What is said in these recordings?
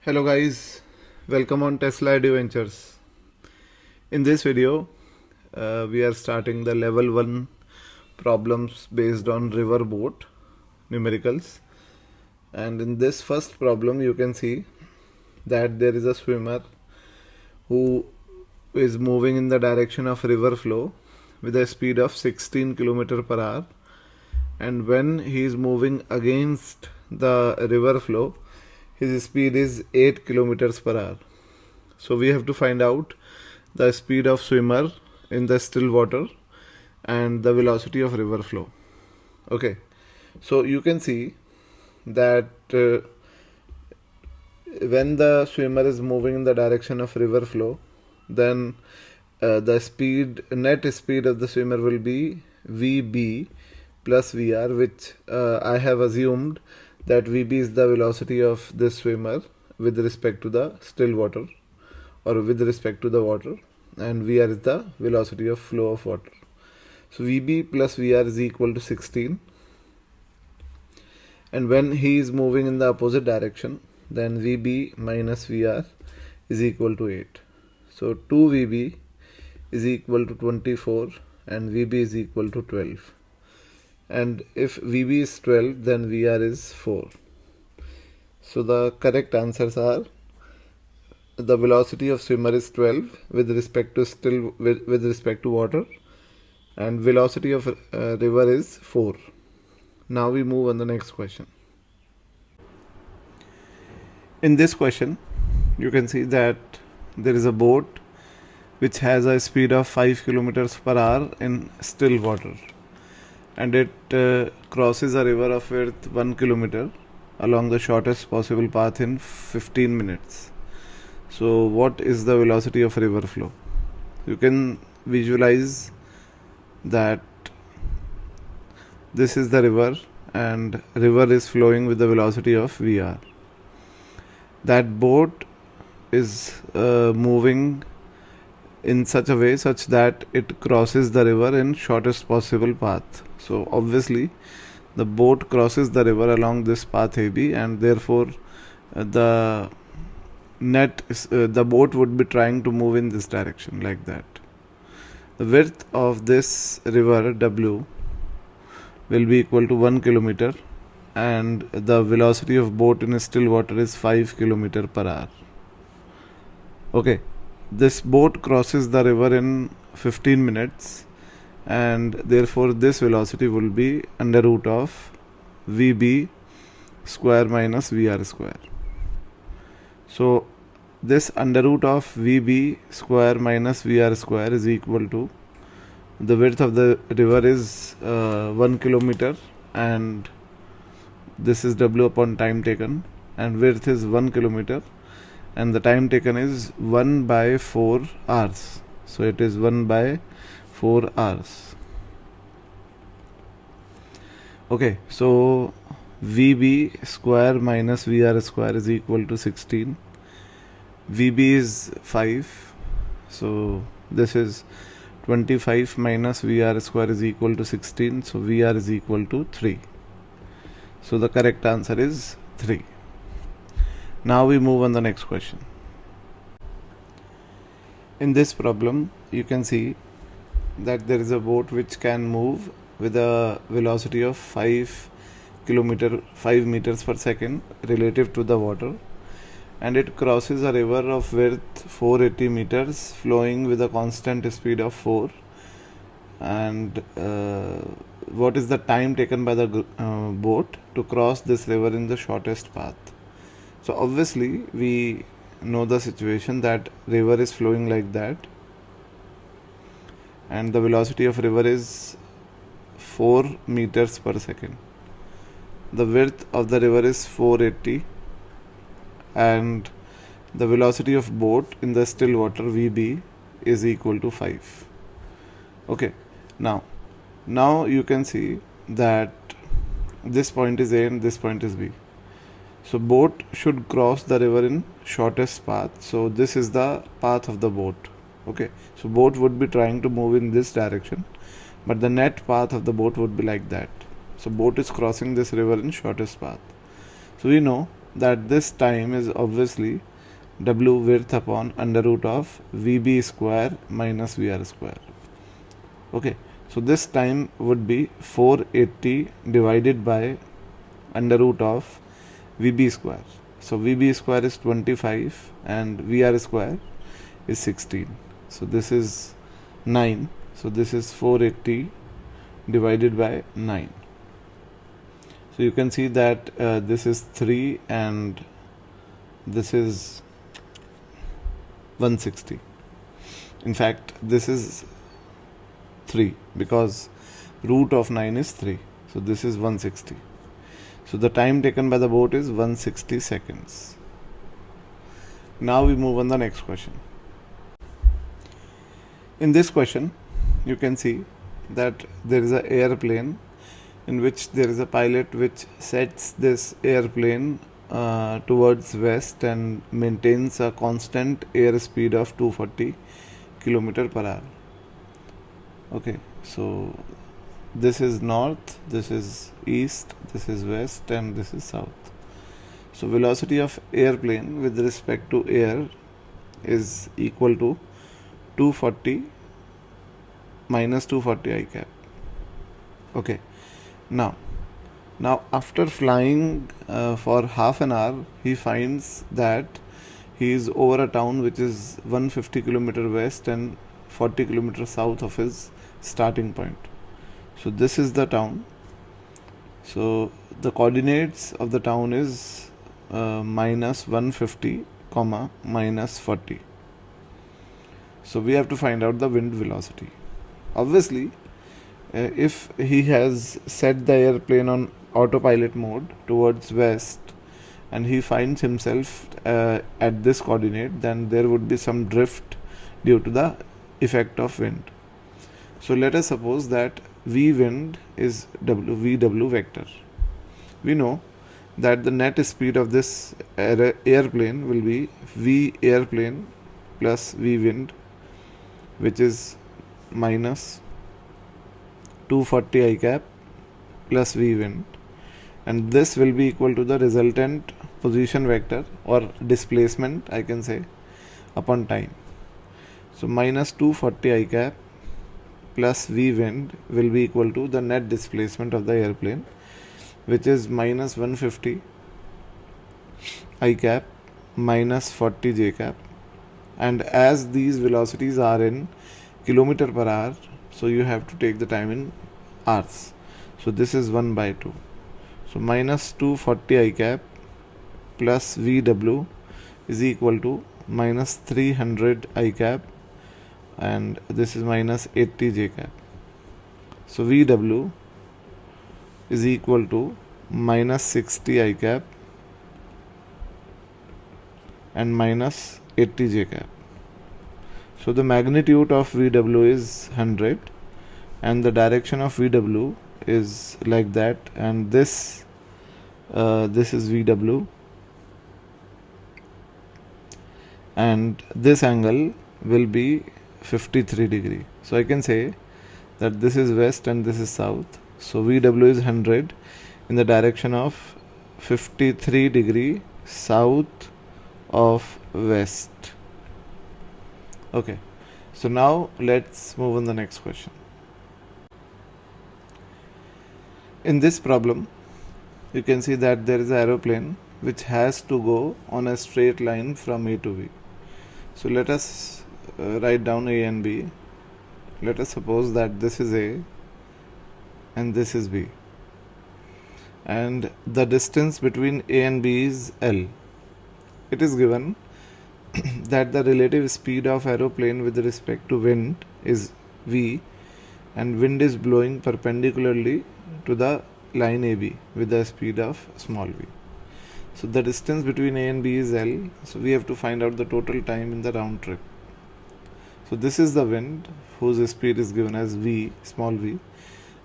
Hello guys, welcome on Tesla Adventures. In this video, we are starting the level 1 problems based on river boat numericals. And in this first problem, you can see that there is a swimmer who is moving in the direction of river flow with a speed of 16 km per hour. And when he is moving against the river flow, his speed is 8 kilometers per hour. So we have to find out the speed of swimmer in the still water and the velocity of river flow. Okay, so you can see that when the swimmer is moving in the direction of river flow, then the net speed of the swimmer will be VB plus VR, which I have assumed that VB is the velocity of this swimmer with respect to the still water or with respect to the water, and VR is the velocity of flow of water. So VB plus VR is equal to 16, and when he is moving in the opposite direction, then VB minus VR is equal to 8. So 2VB is equal to 24 and VB is equal to 12. And if VB is 12, then VR is 4. So the correct answers are: the velocity of swimmer is 12 with respect to water, and velocity of river is 4. Now we move on the next question. In this question, you can see that there is a boat which has a speed of 5 kilometers per hour in still water, and it crosses a river of width 1 kilometer along the shortest possible path in 15 minutes. So what is the velocity of river flow? You can visualize that this is the river and river is flowing with the velocity of VR. That boat is moving in such a way such that it crosses the river in shortest possible path. So obviously the boat crosses the river along this path AB, and therefore the boat would be trying to move in this direction like that. The width of this river W will be equal to 1 kilometer, and the velocity of boat in still water is 5 kilometer per hour. Okay, this boat crosses the river in 15 minutes, and therefore this velocity will be under root of VB square minus VR square. So this under root of VB square minus VR square is equal to, the width of the river is 1 kilometer, and this is W upon time taken, and width is 1 kilometer, and the time taken is 1 by 4 hours. So it is 1 by 4 hours. Okay, so VB square minus VR square is equal to 16. VB is 5. So this is 25 minus VR square is equal to 16. So VR is equal to 3. So the correct answer is 3. Now we move on the next question. In this problem, you can see that there is a boat which can move with a velocity of 5 meters per second relative to the water, and it crosses a river of width 480 meters flowing with a constant speed of 4. And what is the time taken by the boat to cross this river in the shortest path? So obviously we know the situation that river is flowing like that, and the velocity of river is 4 meters per second. The width of the river is 480, and the velocity of boat in the still water VB is equal to 5. Okay, now you can see that this point is A and this point is B. So boat should cross the river in shortest path. So this is the path of the boat. Okay, so boat would be trying to move in this direction, but the net path of the boat would be like that. So boat is crossing this river in shortest path. So we know that this time is obviously W width upon under root of VB square minus VR square. Okay, so this time would be 480 divided by under root of VB square. So VB square is 25 and VR square is 16. So this is 9. So this is 480 divided by 9. So you can see that this is 3 and this is 160. In fact, this is 3 because root of 9 is 3. So this is 160. So the time taken by the boat is 160 seconds. Now we move on the next question. In this question, you can see that there is an airplane in which there is a pilot which sets this airplane towards west and maintains a constant airspeed of 240 km per hour. Okay, so this is north, this is east, this is west, and this is south. So velocity of airplane with respect to air is equal to 240 minus 240 I cap. Okay, now after flying for half an hour, he finds that he is over a town which is 150 km west and 40 km south of his starting point. So this is the town. So the coordinates of the town is minus 150 comma minus 40. So we have to find out the wind velocity. Obviously, if he has set the airplane on autopilot mode towards west and he finds himself at this coordinate, then there would be some drift due to the effect of wind. So let us suppose that V wind is VW vector. We know that the net speed of this airplane will be V airplane plus V wind, which is minus 240 I cap plus V wind, and this will be equal to the resultant position vector or displacement, I can say, upon time. So minus 240 I cap plus V wind will be equal to the net displacement of the airplane, which is minus 150 I cap minus 40 J cap, and as these velocities are in kilometer per hour, so you have to take the time in hours. So this is 1 by 2. So minus 240 I cap plus VW is equal to minus 300 I cap, and this is minus 80 J cap. So VW is equal to minus 60 I cap and minus 80 J cap. So the magnitude of VW is 100 and the direction of VW is like that, and this is VW, and this angle will be 53 degree. So I can say that this is west and this is south. So VW is 100 in the direction of 53 degree south of west. Okay, so now let's move on the next question. In this problem, you can see that there is an aeroplane which has to go on a straight line from A to B. So let us write down A and B. Let us suppose that this is A and this is B, and the distance between A and B is L. It is given that the relative speed of aeroplane with respect to wind is V, and wind is blowing perpendicularly to the line AB with the speed of small v. So the distance between A and B is L, so we have to find out the total time in the round trip. So this is the wind whose speed is given as V, small v,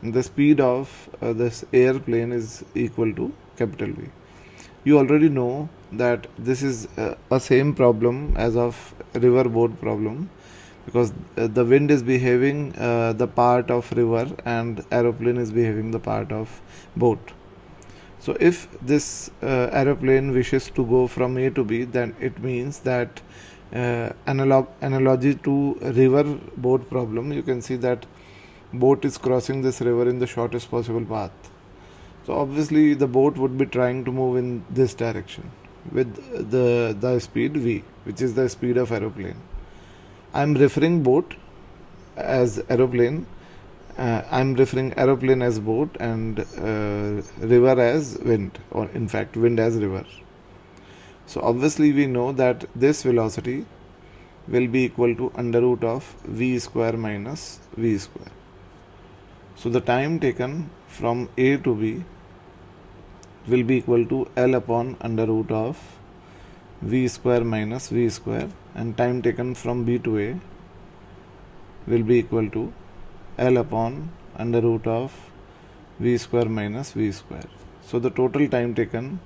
and the speed of this airplane is equal to capital V. You already know that this is a same problem as of river boat problem, because the wind is behaving the part of river and aeroplane is behaving the part of boat. So if this aeroplane wishes to go from A to B, then it means that analogy to river boat problem, you can see that boat is crossing this river in the shortest possible path. So obviously the boat would be trying to move in this direction with the speed v, which is the speed of aeroplane. I am referring boat as aeroplane. I'm referring aeroplane as boat and river as wind, or in fact wind as river. So obviously we know that this velocity will be equal to under root of v square minus v square. So the time taken from A to B will be equal to L upon under root of v square minus v square, and time taken from B to A will be equal to L upon under root of v square minus v square. So the total time taken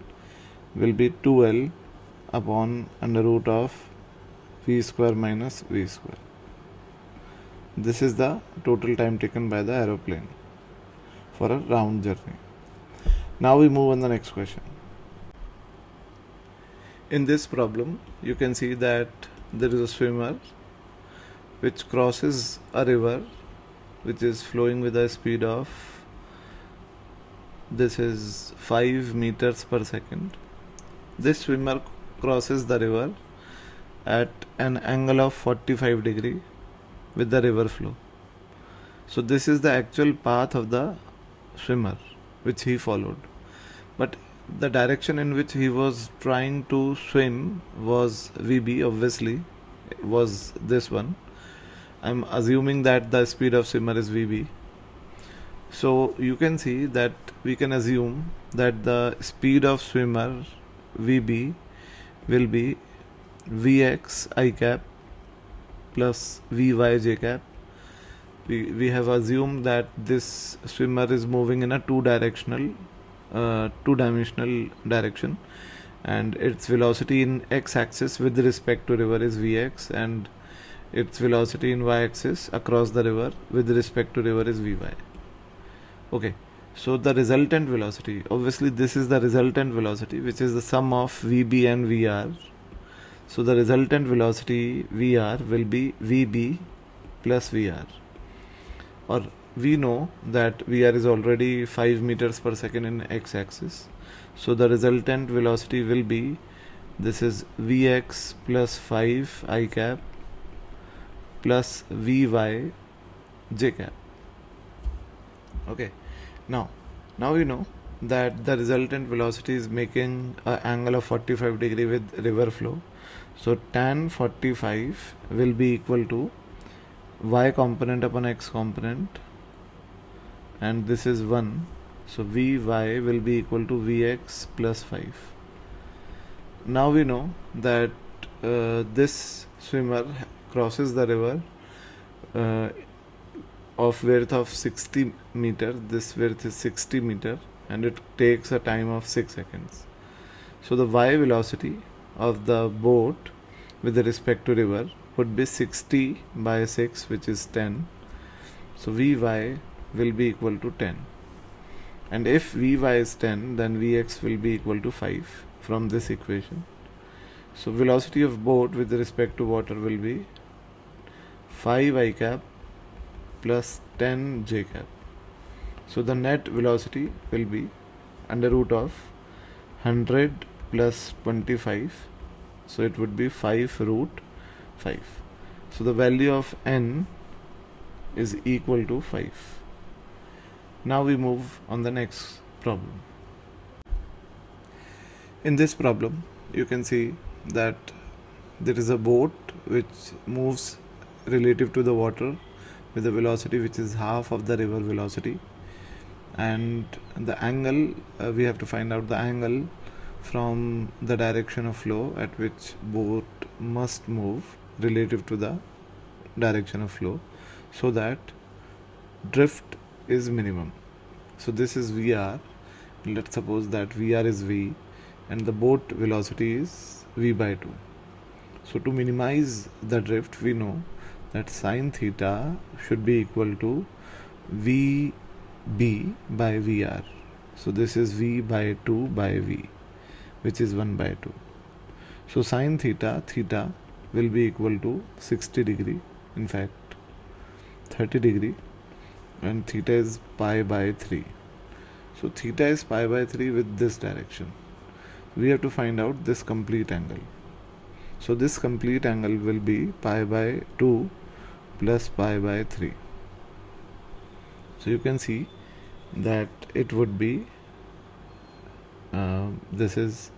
will be 2L upon under root of v square minus v square. This is the total time taken by the aeroplane for a round journey. Now we move on the next question. In this problem, you can see that there is a swimmer which crosses a river which is flowing with a speed of, this is 5 meters per second. This swimmer crosses the river at an angle of 45 degree with the river flow. So this is the actual path of the swimmer which he followed, but the direction in which he was trying to swim was VB, obviously was this one. I'm assuming that the speed of swimmer is VB. So you can see that we can assume that the speed of swimmer VB will be Vx I cap plus Vy j cap. We have assumed that this swimmer is moving in a two-dimensional direction, and its velocity in x-axis with respect to river is Vx, and its velocity in y-axis across the river with respect to river is Vy. Okay, so the resultant velocity, obviously this is the resultant velocity which is the sum of Vb and Vr. So the resultant velocity Vr will be Vb plus Vr, or we know that Vr is already 5 meters per second in x-axis. So the resultant velocity will be, this is Vx plus 5 I cap plus Vy j cap. Okay, now you know that the resultant velocity is making an angle of 45 degree with river flow. So tan 45 will be equal to y component upon x component, and this is 1. So Vy will be equal to Vx plus 5. Now we know that this swimmer crosses the river of width of 60 meter. This width is 60 meter and it takes a time of 6 seconds. So the y velocity of the boat with respect to river would be 60 by 6, which is 10. So Vy will be equal to 10, and if Vy is 10, then Vx will be equal to 5 from this equation. So velocity of boat with respect to water will be 5 I cap plus 10 j cap. So the net velocity will be under root of 100 plus 25, so it would be 5 root 5. So the value of n is equal to 5. Now we move on the next problem. In this problem, you can see that there is a boat which moves relative to the water with a velocity which is half of the river velocity, and the angle, we have to find out the angle from the direction of flow at which boat must move relative to the direction of flow, so that drift is minimum. So this is Vr. Let's suppose that Vr is V and the boat velocity is V by 2. So to minimize the drift, we know that sine theta should be equal to Vb by Vr. So this is V by 2 by V, which is 1 by 2. So sine theta will be equal to 60 degree, in fact 30 degree, and theta is pi by 3. So theta is pi by 3 with this direction. We have to find out this complete angle. So this complete angle will be pi by 2 plus pi by 3. So you can see that it would be this is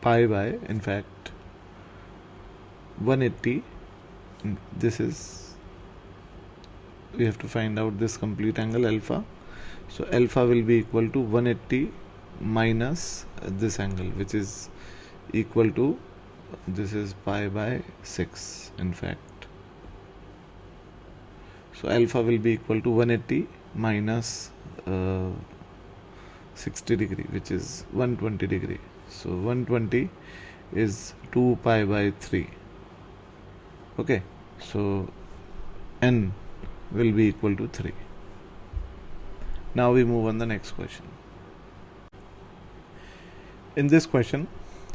pi by, in fact, 180. This is, we have to find out this complete angle alpha. So alpha will be equal to 180 minus this angle, which is equal to, this is pi by 6, in fact. So alpha will be equal to 180 minus 60 degree, which is 120 degree. So 120 is 2 pi by 3. Okay, so n will be equal to 3. Now we move on the next question. In this question,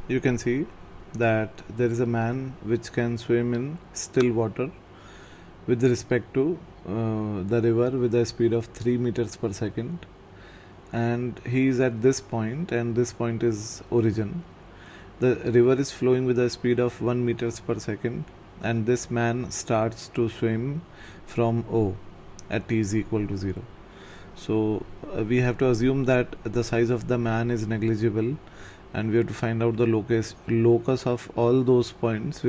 you can see that there is a man which can swim in still water with respect to the river with a speed of 3 meters per second, and he is at this point, and this point is origin. The river is flowing with a speed of 1 meters per second, and this man starts to swim from O at t is equal to 0. So we have to assume that the size of the man is negligible, and we have to find out the locus of all those points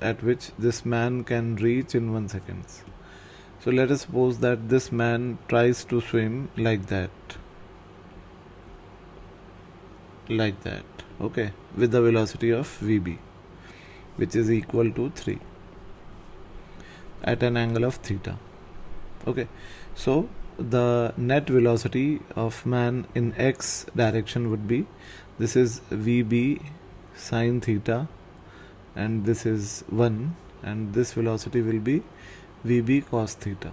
at which this man can reach in 1 second. So let us suppose that this man tries to swim like that, okay, with the velocity of Vb, which is equal to 3 at an angle of theta. Okay, so the net velocity of man in x direction would be, this is Vb sine theta, and this is 1, and this velocity will be Vb cos theta.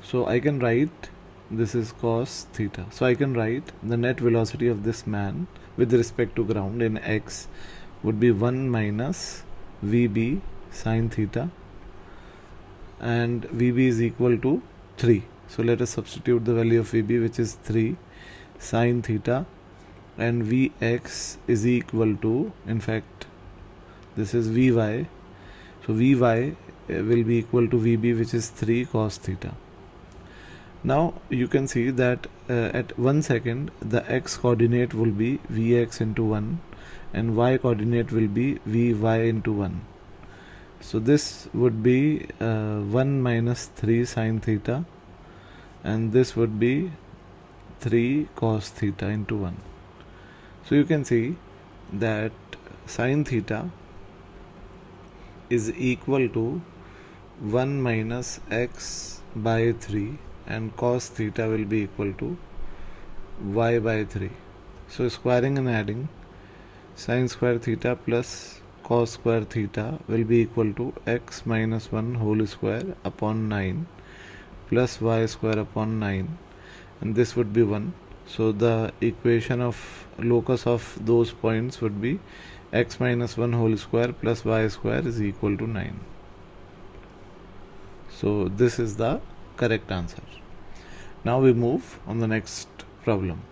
So I can write, this is cos theta. So I can write the net velocity of this man with respect to ground in x would be 1 minus Vb sine theta, and Vb is equal to 3. So let us substitute the value of Vb, which is 3 sine theta, and Vx is equal to, in fact, this is Vy. So Vy will be equal to Vb, which is 3 cos theta. Now you can see that at 1 second the x coordinate will be Vx into 1, and y coordinate will be Vy into 1. So this would be 1 minus 3 sine theta, and this would be 3 cos theta into 1. So you can see that sine theta is equal to 1 minus x by 3, and cos theta will be equal to y by 3. So squaring and adding, sine square theta plus cos square theta will be equal to x minus 1 whole square upon 9 plus y square upon 9, and this would be 1. So the equation of locus of those points would be x minus 1 whole square plus y square is equal to 9. So this is the correct answer. Now we move on the next problem.